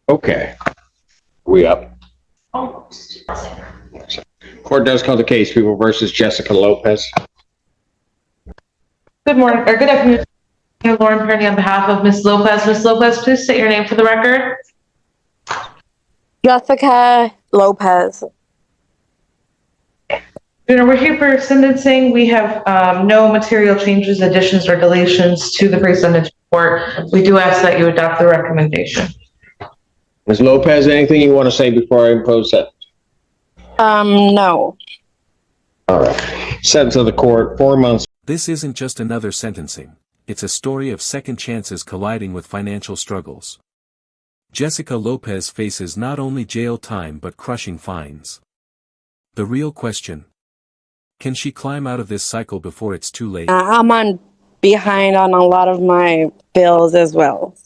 Okay. We up. Almost. Court does call the case, People versus Jessica Lopez. Good morning, or good afternoon. Lauren Perny on behalf of Ms. Lopez. Ms. Lopez, please state your name for the record. Jessica Lopez. We're here for sentencing. We have no material changes, additions, or deletions to the pre-sentence report. We do ask that you adopt the recommendation. Ms. Lopez, anything you want to say before I impose that? No. All right. Sentence of the court, 4 months. This isn't just another sentencing. It's a story of second chances colliding with financial struggles. Jessica Lopez faces not only jail time but crushing fines. The real question: can she climb out of this cycle before it's too late? I'm behind on a lot of my bills as well.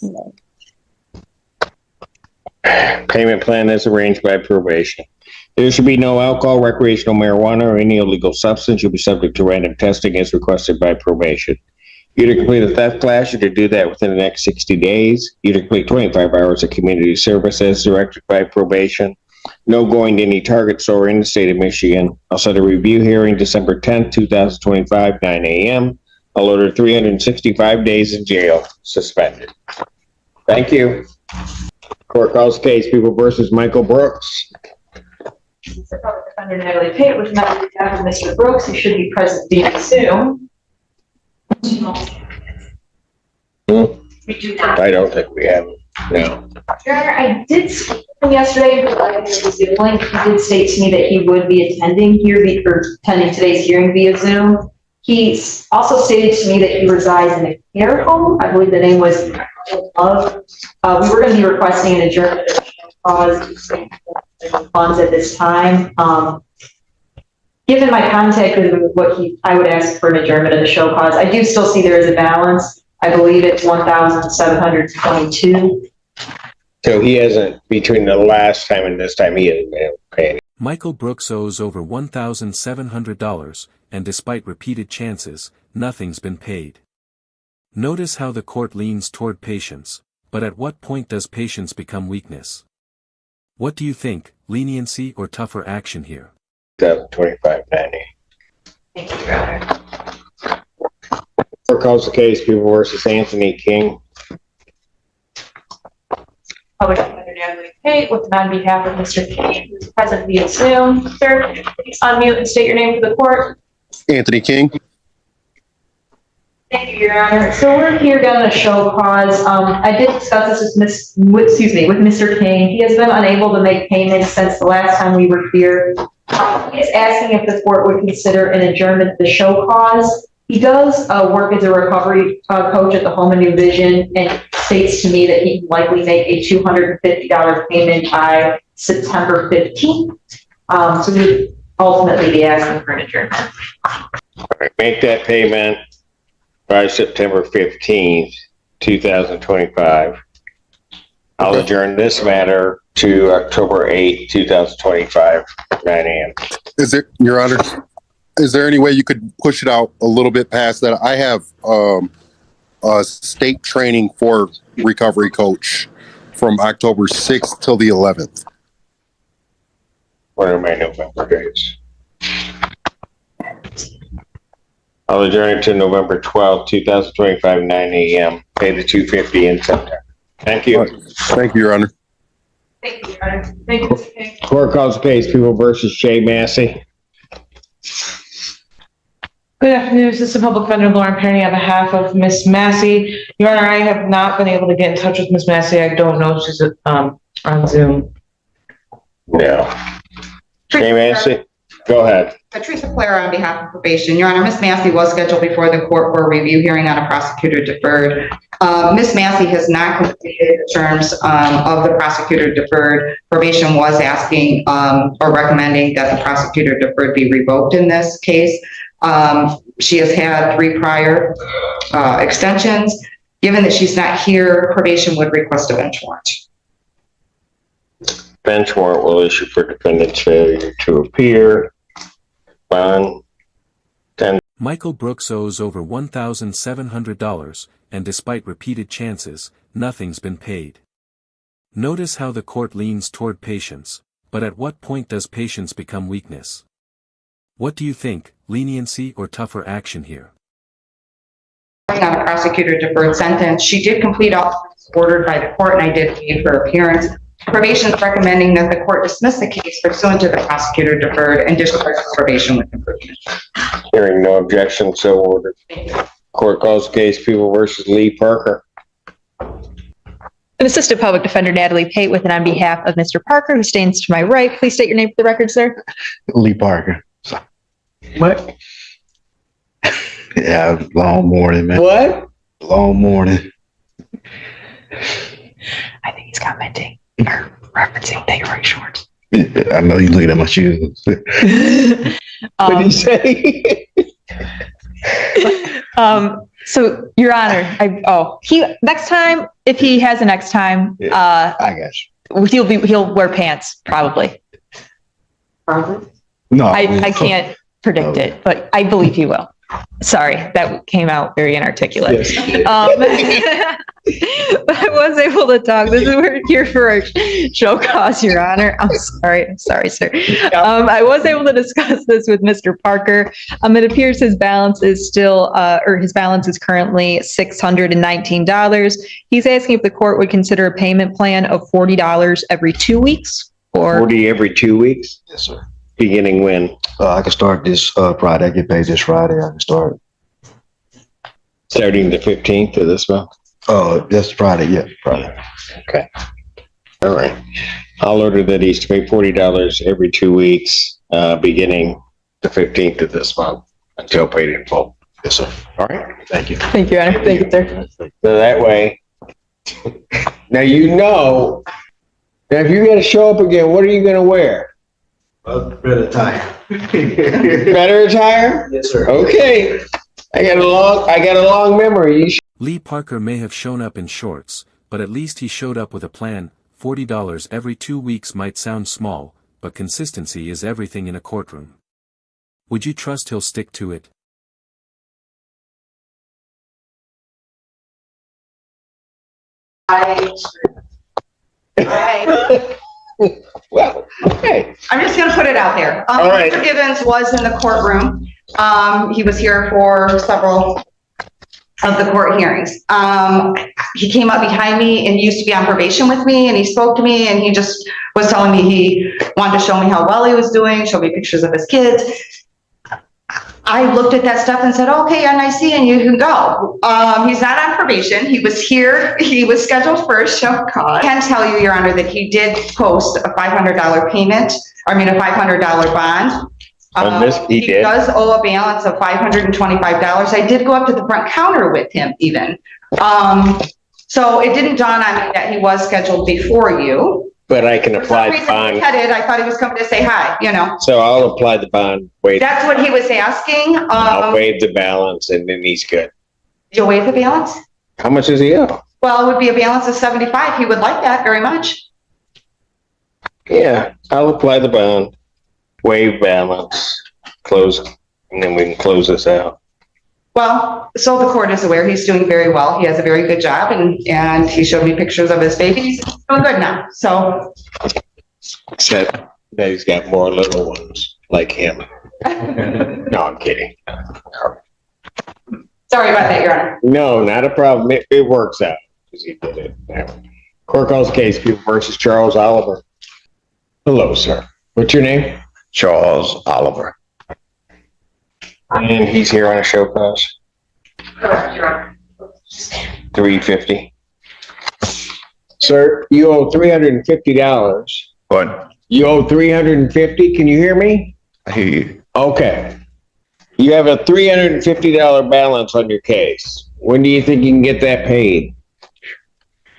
Payment plan is arranged by probation. There should be no alcohol, recreational marijuana, or any illegal substance. You'll be subject to random testing as requested by probation. You're to complete a theft class. You're to do that within the next 60 days. You're to complete 25 hours of community service as directed by probation. No going to any target store in the state of Michigan. I'll set a review hearing December 10th, 2025, 9 a.m. I'll order 365 days in jail suspended. Thank you. Court calls the case, People versus Michael Brooks. Mr. Public Defender Natalie Pate, which now we have Mr. Brooks, who should be present via Zoom. We do not. I don't think we have him. No. Your Honor, I did speak to him yesterday, but like the Zoom link, he did state to me that he would be attending today's hearing via Zoom. He also stated to me that he resides in a care home. I believe the name was Love. We were going to be requesting an adjournment of cause funds at this time. Given my contact with him, I would ask for an adjournment of the show cause. I do still see there is a balance. I believe it's 1,722. So he hasn't, between the last time and this time, he hasn't been able to pay any. Michael Brooks owes over $1,700, and despite repeated chances, nothing's been paid. Notice how the court leans toward patience, but at what point does patience become weakness? What do you think, leniency or tougher action here? 725.90. Thank you, Your Honor. Court calls the case, People versus Anthony King. Public Defender Natalie Pate, with on behalf of Mr. King, who is present via Zoom. Sir, please unmute and state your name for the court. Anthony King. Thank you, Your Honor. So we're here again on a show cause. I did discuss this with Mr. King. He has been unable to make payments since the last time we were here. He is asking if the court would consider an adjournment of the show cause. He does work as a recovery coach at the Home and New Vision, and states to me that he can likely make a $250 payment by September 15th. So we ultimately be asking for an adjournment. All right, make that payment by September 15th, 2025. I'll adjourn this matter to October 8th, 2025, 9 a.m. Your Honor, is there any way you could push it out a little bit past that? I have a state training for recovery coach from October 6th till the 11th. What are my November dates? I'll adjourn it to November 12th, 2025, 9 a.m. Pay the $250 in September. Thank you. Right. Thank you, Your Honor. Thank you, Your Honor. Thank you, Mr. King. Court calls the case, People versus Jay Massey. Good afternoon, Assistant Public Defender Lauren Perny on behalf of Ms. Massey. Your Honor, I have not been able to get in touch with Ms. Massey. I don't know if she's on Zoom. No. Jay Massey, go ahead. Patricia Clara on behalf of probation. Your Honor, Ms. Massey was scheduled before the court for a review hearing on a prosecutor deferred. Ms. Massey has not completed the terms of the prosecutor deferred. Probation was asking or recommending that the prosecutor deferred be revoked in this case. She has had 3 prior extensions. Given that she's not here, probation would request a bench warrant. Bench warrant will issue for defendant's failure to appear. Bond. Michael Brooks owes over $1,700, and despite repeated chances, nothing's been paid. Notice how the court leans toward patience, but at what point does patience become weakness? What do you think, leniency or tougher action here? On a prosecutor deferred sentence, she did complete all ordered by the court, and I did waive her appearance. Probation is recommending that the court dismiss the case pursuant to the prosecutor deferred and discharge probation with improvement. Hearing no objection, so ordered. Court calls the case People versus Lee Parker. An Assistant Public Defender Natalie Pate with and on behalf of Mr. Parker, who stands to my right. Please state your name for the record, sir. Lee Parker. What? Yeah, long morning, man. What? Long morning. I think he's commenting or referencing that you're wearing shorts. I know you're looking at my shoes. What did he say? So, Your Honor, next time, if he has a next time, I got you. he'll wear pants, probably. No, I can't predict it, but I believe he will. Sorry, that came out very inarticulate. Yes. But I was able to talk. This is we're here for a show cause, Your Honor. I'm sorry, sir. I was able to discuss this with Mr. Parker. It appears his balance is still, his balance is currently $619. He's asking if the court would consider a payment plan of $40 every 2 weeks, or 40 every 2 weeks? Yes, sir. Beginning when? I can start this Friday. I get paid this Friday. I can start. Starting the 15th of this month? That's Friday. Yeah, Friday. Okay. All right. I'll order that he's to pay $40 every 2 weeks, beginning the 15th of this month until paid in full. Yes, sir. All right. Thank you. Thank you, Your Honor. Thank you, sir. So that way, now now if you're going to show up again, what are you going to wear? Better attire. Better attire? Yes, sir. Okay. I got a long memory. Lee Parker may have shown up in shorts, but at least he showed up with a plan. $40 every 2 weeks might sound small, but consistency is everything in a courtroom. Would you trust he'll stick to it? Well, okay. I'm just gonna put it out there. All right. Mr. Gibbons was in the courtroom. He was here for several of the court hearings. He came up behind me and used to be on probation with me, and he spoke to me, and he just was telling me he wanted to show me how well he was doing, show me pictures of his kids. I looked at that stuff and said, okay, and I see, and you can go. He's not on probation. He was here. He was scheduled for a show cause. I can tell you, Your Honor, that he did post a $500 payment, a $500 bond. On this, he did. Does owe a balance of $525. I did go up to the front counter with him even. So it didn't dawn on me that he was scheduled before you. But I can For some apply the reason, bond. I thought he was coming to say hi, So I'll apply the bond, wait, That's what he was asking. I'll waive the balance and then he's good. You'll waive the balance? How much does he owe? Well, it would be a balance of 75. He would like that very much. Yeah, I'll apply the bond, waive balance, close, and then we can close this out. Well, so the court is aware he's doing very well. He has a very good job, and he showed me pictures of his babies. He's doing good now. So Except that he's got more little ones like him. No, I'm kidding. sorry about that, Your Honor. No, not a problem. It works out because he did it. Court calls case People versus Charles Oliver. Hello, sir. What's your name? Charles Oliver. And he's here on a show cause. Correct, Your Honor. $350. Sir, you owe $350. What? You owe $350. Can you hear me? I hear you. Okay. You have a $350 balance on your case. When do you think you can get that paid?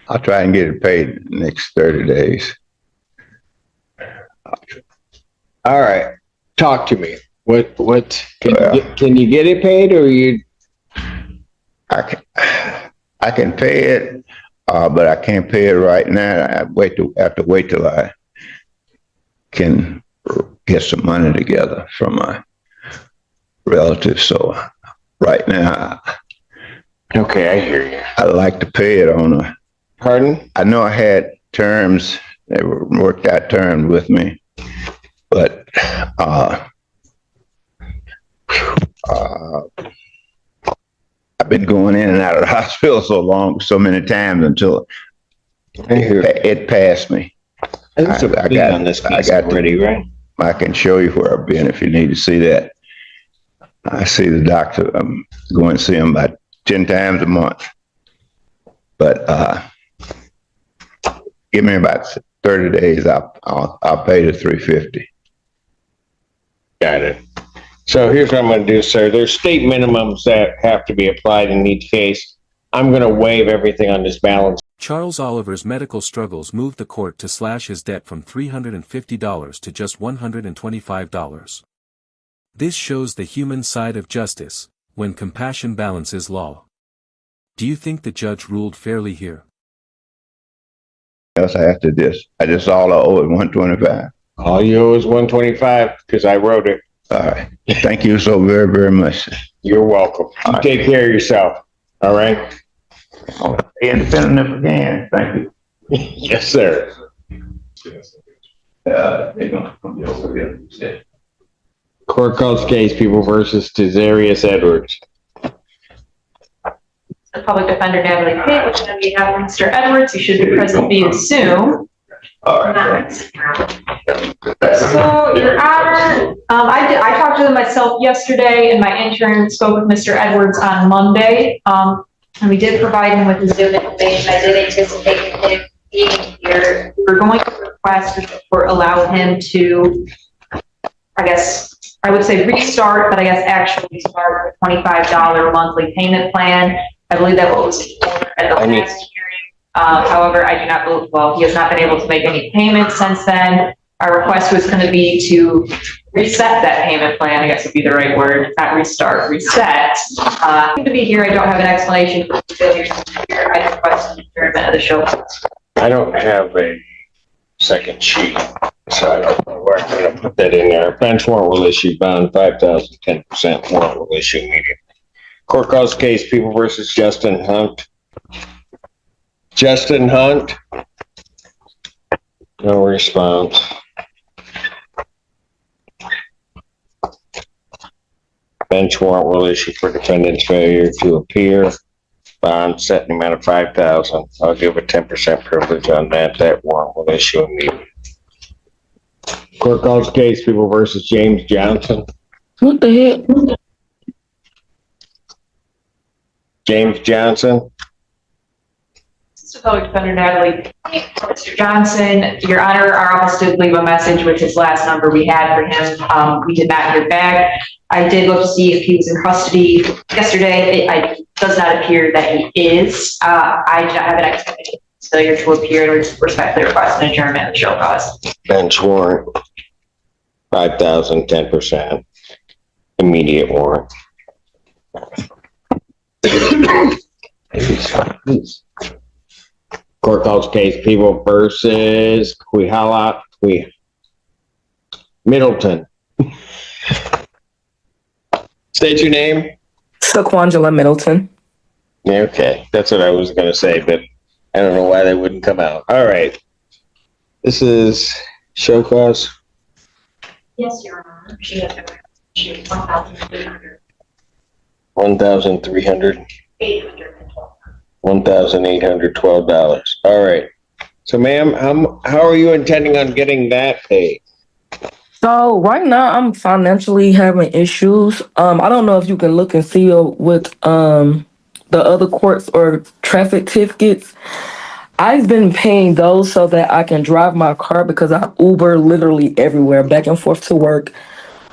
I'll try and get it paid in the next 30 days. All right. Talk to me. Can you get it paid or you? I can pay it, but I can't pay it right now. I have to wait till I can get some money together from my relatives. So right now, Okay, I hear you. I'd like to pay it on a. Pardon? I know I had terms. They worked out terms with me. But, I've been going in and out of the hospital so many times until it passed me. There's a plea on this case already, right? I can show you where I've been if you need to see that. I see the doctor. I'm going to see him about 10 times a month. But give me about 30 days. I'll pay the $350. Got it. So here's what I'm going to do, sir. There's state minimums that have to be applied in each case. I'm going to waive everything on this balance. Charles Oliver's medical struggles moved the court to slash his debt from $350 to just $125. This shows the human side of justice, when compassion balances law. Do you think the judge ruled fairly here? Else after this, I just all I owe is $125. All you owe is $125 because I wrote it. All right. Thank you so very, very much. You're welcome. You take care of yourself. All right. Independent again. Thank you. Yes, sir. They're gonna come over here. Court calls case People versus Tizarius Edwards. The public defender Natalie Pate, which on behalf of Mr. Edwards, who should be present via Zoom. All right. So, Your Honor, I talked to them myself yesterday, and my intern spoke with Mr. Edwards on Monday. And we did provide him with the Zoom information. I did anticipate him being here. We're going to request that the court allow him to, I guess, I would say restart, but I guess actually start the $25 monthly payment plan. I believe that was at the last hearing. However, I do not believe, well, he has not been able to make any payments since then. Our request was going to be to reset that payment plan, I guess would be the right word, not restart, reset. To be here, I don't have an explanation for the failure here. I request an adjournment of the show. I don't have a second sheet, so I don't know where I'm going to put that in there. Bench warrant will issue bond 5,000, 10% warrant will issue immediately. Court calls case People versus Justin Hunt. Justin Hunt. No response. Bench warrant will issue for defendant's failure to appear. Bond set in the amount of 5,000. I'll give a 10% privilege on that. That warrant will issue immediately. Court calls case People versus James Johnson. What the heck? James Johnson. Mr. Public Defender Natalie, Mr. Johnson, Your Honor, our office did leave a message with his last number we had for him. We did not hear back. I did look to see if he was in custody yesterday. It does not appear that he is. I do not have an explanation for failure to appear and respectfully request an adjournment of the show cause. Bench warrant, 5,000, 10%. Immediate warrant. Court calls case People versus Middleton. State your name. Saquangela Middleton. Okay, that's what I was going to say, but I don't know why they wouldn't come out. All right. This is show cause. Yes, Your Honor. She has $1,300. 1,300. 812. $1,812. All right. So, ma'am, how are you intending on getting that paid? So right now I'm financially having issues. I don't know if you can look and see with the other courts or traffic tickets. I've been paying those so that I can drive my car because I Uber literally everywhere, back and forth to work,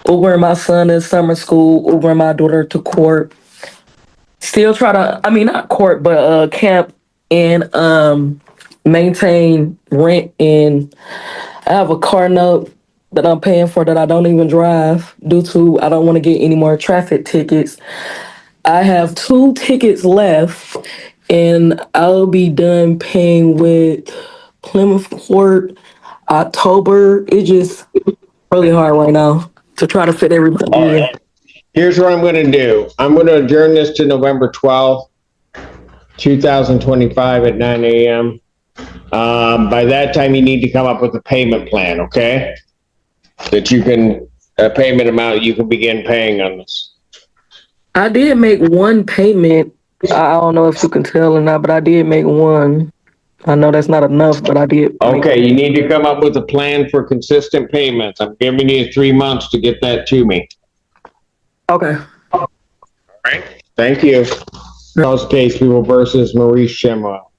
Ubering my son to summer school, Ubering my daughter to court. Still try to, not court, but camp and maintain rent. And I have a car note that I'm paying for that I don't even drive due to I don't want to get any more traffic tickets. I have 2 tickets left and I'll be done paying with Plymouth Court October. It's just really hard right now to try to fit everybody in. Right. Here's what I'm going to do. I'm going to adjourn this to November 12th, 2025 at 9 a.m. By that time, you need to come up with a payment plan, okay? That you can, a payment amount you can begin paying on this. I did make one payment. I don't know if you can tell or not, but I did make one. I know that's not enough, but I did. Okay, you need to come up with a plan for consistent payments. I'm giving you 3 months to get that to me. Okay. All right, thank you. Charles Case People versus Maurice Shimwell.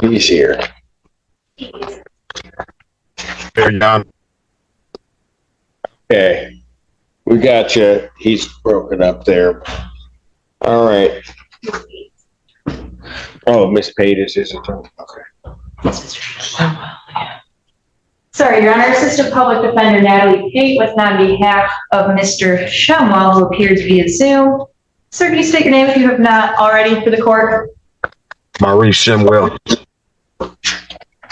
He's here. Here, John. Okay, we got you. He's broken up there. All right. Oh, Miss Pate is his attorney. Okay. Sorry, Your Honor, Assistant Public Defender Natalie Pate with on behalf of Mr. Shumwell, who appears via Zoom. Sir, can you state your name if you have not already for the court? Maurice Shimwell.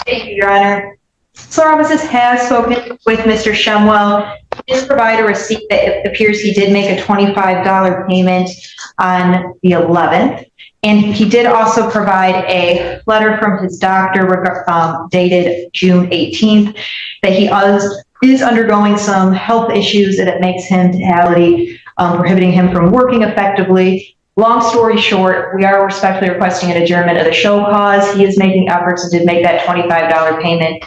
Thank you, Your Honor. So our offices has spoken with Mr. Shumwell. He did provide a receipt that it appears he did make a $25 payment on the 11th. And he did also provide a letter from his doctor dated June 18th that he is undergoing some health issues and it makes him prohibiting him from working effectively. Long story short, we are respectfully requesting an adjournment of the show cause. He is making efforts and did make that $25 payment.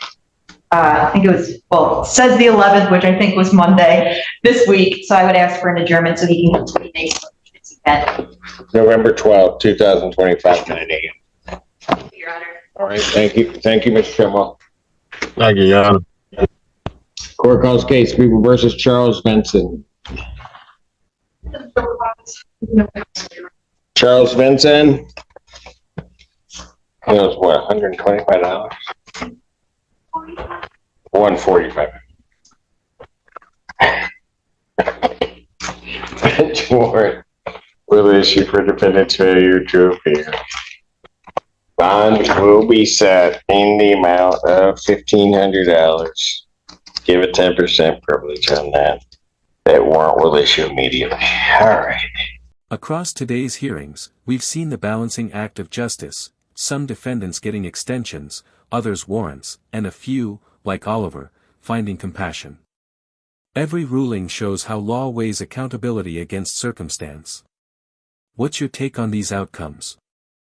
I think it was, well, it says the 11th, which I think was Monday this week. So I would ask for an adjournment so he can make his event. November 12th, 2025, 9 a.m. Thank you, Your Honor. All right, thank you. Thank you, Mr. Shimwell. Thank you, Your Honor. Court calls case People versus Charles Vinson. Charles Vinson. It was what, $125? $145. Bench warrant will issue for defendant's failure to appear. Bond will be set in the amount of $1,500. Give a 10% privilege on that. That warrant will issue immediately. All right. Across today's hearings, we've seen the balancing act of justice, some defendants getting extensions, others warrants, and a few, like Oliver, finding compassion. Every ruling shows how law weighs accountability against circumstance. What's your take on these outcomes?